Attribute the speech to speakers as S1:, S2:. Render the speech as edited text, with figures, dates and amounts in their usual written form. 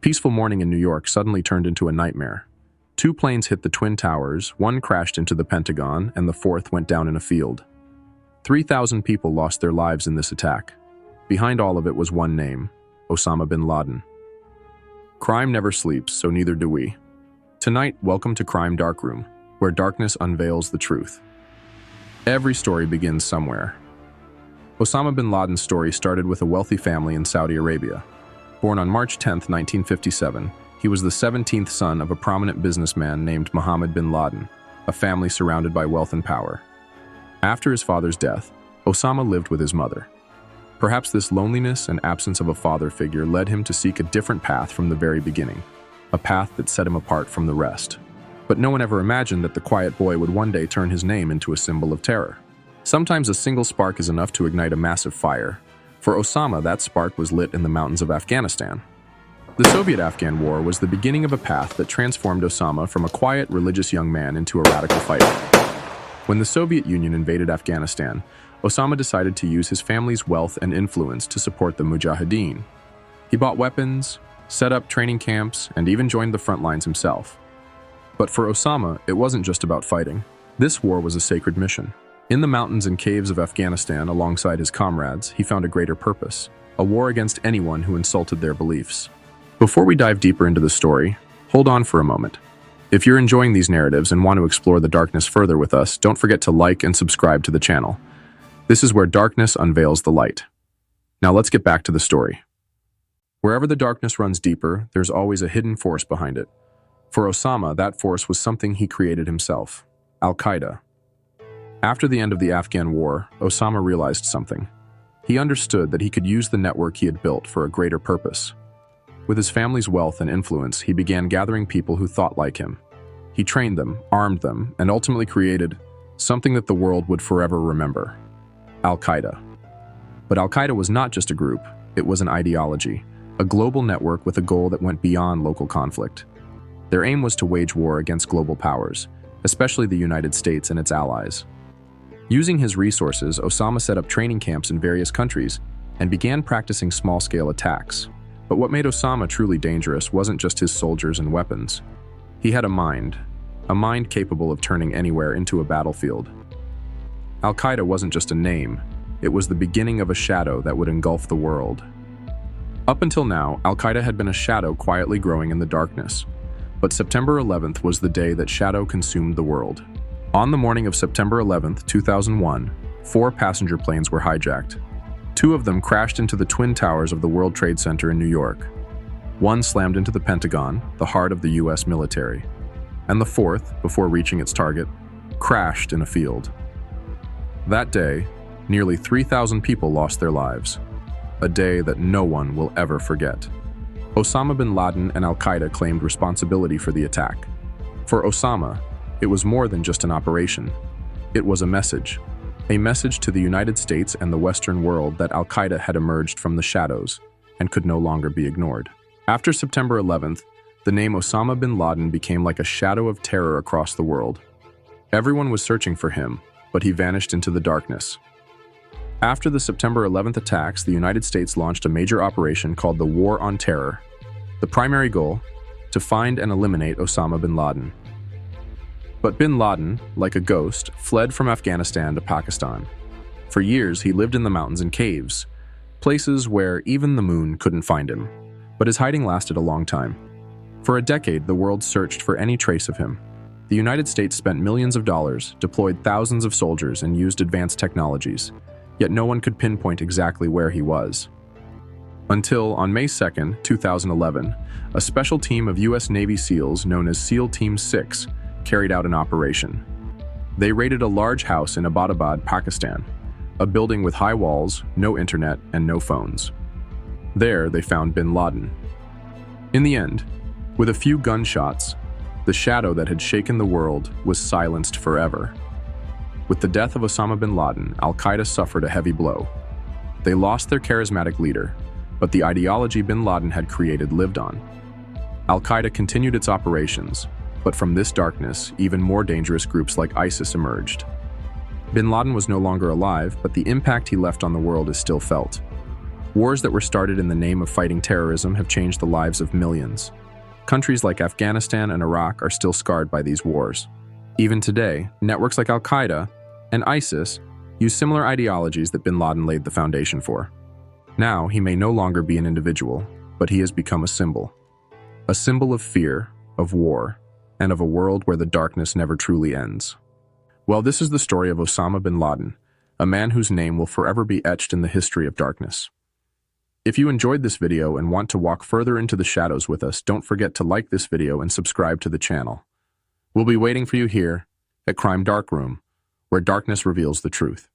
S1: peaceful morning in New York suddenly turned into a nightmare. Two planes hit the Twin Towers, one crashed into the Pentagon, and the fourth went down in a field. 3,000 people lost their lives in this attack. Behind all of it was one name: Osama bin Laden. Crime never sleeps, so neither do we. Tonight, welcome to Crime Darkroom, where darkness unveils the truth. Every story begins somewhere. Osama bin Laden's story started with a wealthy family in Saudi Arabia. Born on March 10, 1957, he was the 17th son of a prominent businessman named Mohammed bin Laden, a family surrounded by wealth and power. After his father's death, Osama lived with his mother. Perhaps this loneliness and absence of a father figure led him to seek a different path from the very beginning, a path that set him apart from the rest. But no one ever imagined that the quiet boy would one day turn his name into a symbol of terror. Sometimes a single spark is enough to ignite a massive fire. For Osama, that spark was lit in the mountains of Afghanistan. The Soviet-Afghan War was the beginning of a path that transformed Osama from a quiet, religious young man into a radical fighter. When the Soviet Union invaded Afghanistan, Osama decided to use his family's wealth and influence to support the Mujahideen. He bought weapons, set up training camps, and even joined the front lines himself. But for Osama, it wasn't just about fighting. This war was a sacred mission. In the mountains and caves of Afghanistan, alongside his comrades, he found a greater purpose: a war against anyone who insulted their beliefs. Before we dive deeper into the story, hold on for a moment. If you're enjoying these narratives and want to explore the darkness further with us, don't forget to like and subscribe to the channel. This is where darkness unveils the light. Now let's get back to the story. Wherever the darkness runs deeper, there's always a hidden force behind it. For Osama, that force was something he created himself: Al-Qaeda. After the end of the Afghan war, Osama realized something. He understood that he could use the network he had built for a greater purpose. With his family's wealth and influence, he began gathering people who thought like him. He trained them, armed them, and ultimately created something that the world would forever remember: Al-Qaeda. But Al-Qaeda was not just a group, it was an ideology, a global network with a goal that went beyond local conflict. Their aim was to wage war against global powers, especially the United States and its allies. Using his resources, Osama set up training camps in various countries and began practicing small-scale attacks. But what made Osama truly dangerous wasn't just his soldiers and weapons. He had a mind capable of turning anywhere into a battlefield. Al-Qaeda wasn't just a name, it was the beginning of a shadow that would engulf the world. Up until now, Al-Qaeda had been a shadow quietly growing in the darkness. But September 11th was the day that shadow consumed the world. On the morning of September 11th, 2001, 4 passenger planes were hijacked. 2 of them crashed into the Twin Towers of the World Trade Center in New York. 1 slammed into the Pentagon, the heart of the US military. And the 4th, before reaching its target, crashed in a field. That day, nearly 3,000 people lost their lives. A day that no one will ever forget. Osama bin Laden and Al-Qaeda claimed responsibility for the attack. For Osama, it was more than just an operation. It was a message to the United States and the Western world that Al-Qaeda had emerged from the shadows and could no longer be ignored. After September 11th, the name Osama bin Laden became like a shadow of terror across the world. Everyone was searching for him, but he vanished into the darkness. After the September 11th attacks, the United States launched a major operation called the War on Terror. The primary goal: to find and eliminate Osama bin Laden. But bin Laden, like a ghost, fled from Afghanistan to Pakistan. For years, he lived in the mountains and caves, places where even the moon couldn't find him. But his hiding lasted a long time. For a decade, the world searched for any trace of him. The United States spent millions of dollars, deployed thousands of soldiers, and used advanced technologies. Yet no one could pinpoint exactly where he was. Until, on May 2, 2011, a special team of U.S. Navy SEALs known as SEAL Team 6 carried out an operation. They raided a large house in Abbottabad, Pakistan, a building with high walls, no internet, and no phones. There, they found bin Laden. In the end, with a few gunshots, the shadow that had shaken the world was silenced forever. With the death of Osama bin Laden, Al-Qaeda suffered a heavy blow. They lost their charismatic leader, but the ideology bin Laden had created lived on. Al-Qaeda continued its operations, but from this darkness, even more dangerous groups like ISIS emerged. Bin Laden was no longer alive, but the impact he left on the world is still felt. Wars that were started in the name of fighting terrorism have changed the lives of millions. Countries like Afghanistan and Iraq are still scarred by these wars. Even today, networks like Al-Qaeda and ISIS use similar ideologies that bin Laden laid the foundation for. Now, he may no longer be an individual, but he has become a symbol of fear, of war, and of a world where the darkness never truly ends. Well, this is the story of Osama bin Laden, a man whose name will forever be etched in the history of darkness. If you enjoyed this video and want to walk further into the shadows with us, don't forget to like this video and subscribe to the channel. We'll be waiting for you here at Crime Darkroom, where darkness reveals the truth.